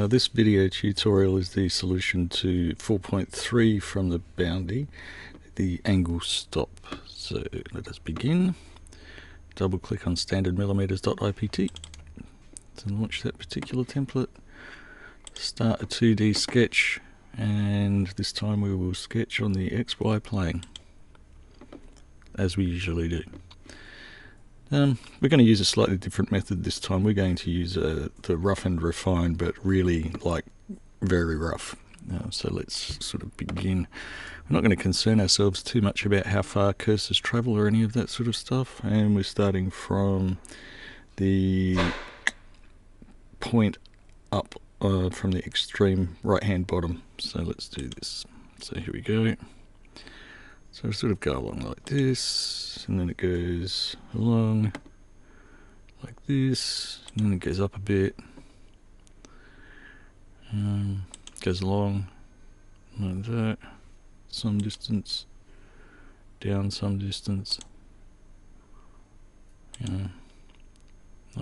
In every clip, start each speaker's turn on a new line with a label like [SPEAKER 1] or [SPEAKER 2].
[SPEAKER 1] This video tutorial is the solution to 4.3 from the Boundy, the angle stop. So let us begin. Double click on standard-millimeters.ipt to launch that particular template. Start a 2D sketch, and this time we will sketch on the XY plane, as we usually do. We're going to use a slightly different method this time. We're going to use the rough and refine, but really like very rough. So let's sort of begin. We're not going to concern ourselves too much about how far cursors travel or any of that sort of stuff, and we're starting from the point up from the extreme right hand bottom. So let's do this. So here we go. So we sort of go along like this, and then it goes along like this, and then it goes up a bit, goes along like that, some distance, down some distance. Not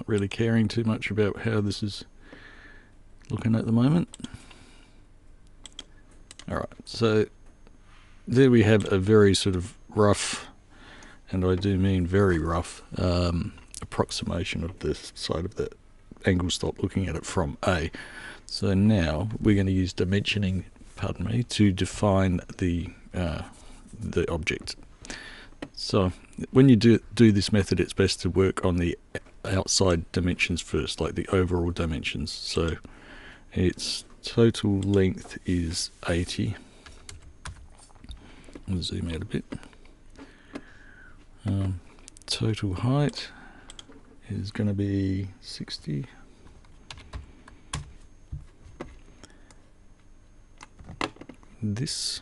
[SPEAKER 1] really caring too much about how this is looking at the moment. Alright, so there we have a very sort of rough, and I do mean very rough, approximation of the side of the angle stop looking at it from A. So now we're going to use dimensioning, to define the object. So when you do this method, it's best to work on the outside dimensions first, like the overall dimensions. So its total length is 80. I'll zoom out a bit. Total height is going to be 60. This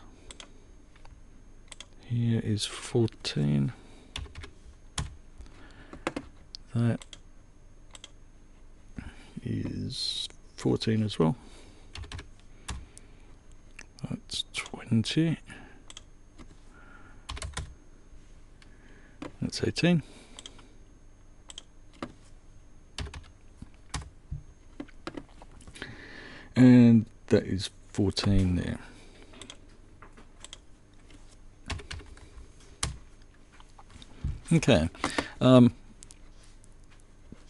[SPEAKER 1] here is 14. That is 14 as well. That's 20. That's 18. And that is 14 there. Okay.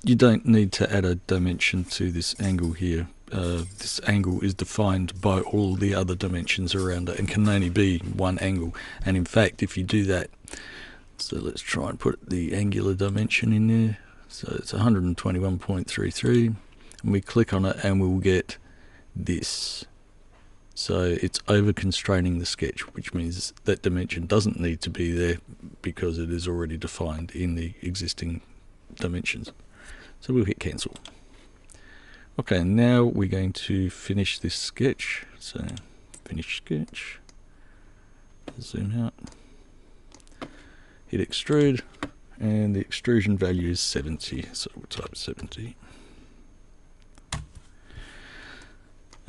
[SPEAKER 1] You don't need to add a dimension to this angle here. This angle is defined by all the other dimensions around it and can only be one angle. And in fact, if you do that, so let's try and put the angular dimension in there. So it's 121.33, and we click on it and we'll get this. So it's over constraining the sketch, which means that dimension doesn't need to be there because it is already defined in the existing dimensions. So we'll hit cancel. Okay, now we're going to finish this sketch. So finish sketch, zoom out, hit extrude, and the extrusion value is 70, so we'll type 70.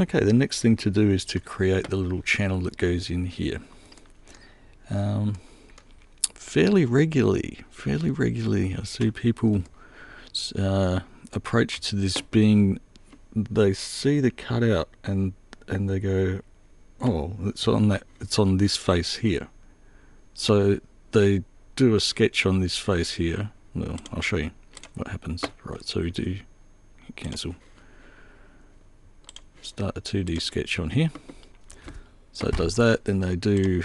[SPEAKER 1] Okay, the next thing to do is to create the little channel that goes in here. Fairly regularly, I see people approach to this being, they see the cutout and they go, oh, it's on this face here. So they do a sketch on this face here. Well, I'll show you what happens. Right, so we do cancel. Start a 2D sketch on here. So it does that. Then they do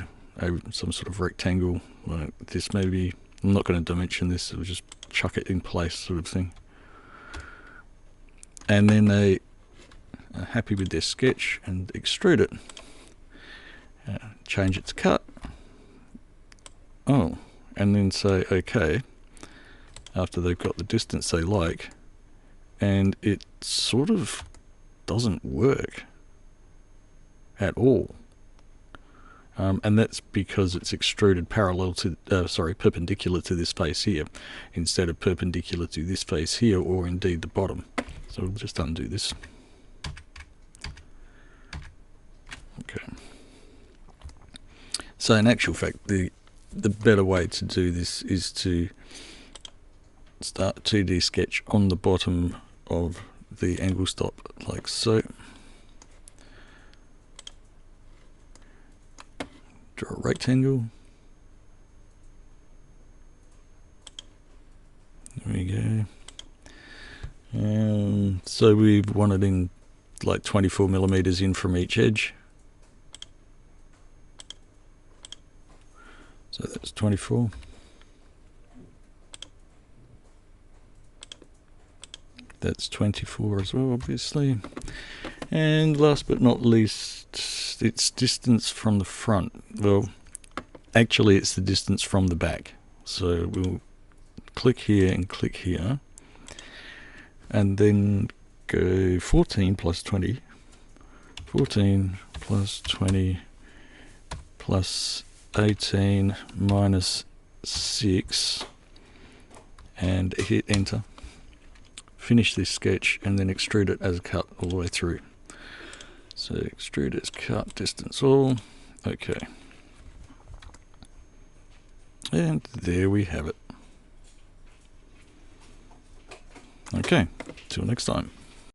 [SPEAKER 1] some sort of rectangle like this. Maybe I'm not going to dimension this. I'll just chuck it in place, sort of thing. And then they are happy with their sketch and extrude it. Change its cut. Oh, and then say OK after they've got the distance they like, and it sort of doesn't work at all, and that's because it's extruded parallel to perpendicular to this face here instead of perpendicular to this face here, or indeed the bottom. So we'll just undo this. Okay, so in actual fact the better way to do this is to start a 2D sketch on the bottom of the angle stop like so, Draw a rectangle. There we go. So we want it in like 24 millimeters in from each edge. So that's 24. That's 24 as well, obviously. And last but not least, its distance from the front. Well, actually it's the distance from the back. So we'll click here and click here. And then go 14 plus 20. 14 plus 20 plus 18 minus 6. And hit enter. Finish this sketch and then extrude it as a cut all the way through. So extrude as cut, distance all. Okay. And there we have it. Okay, till next time.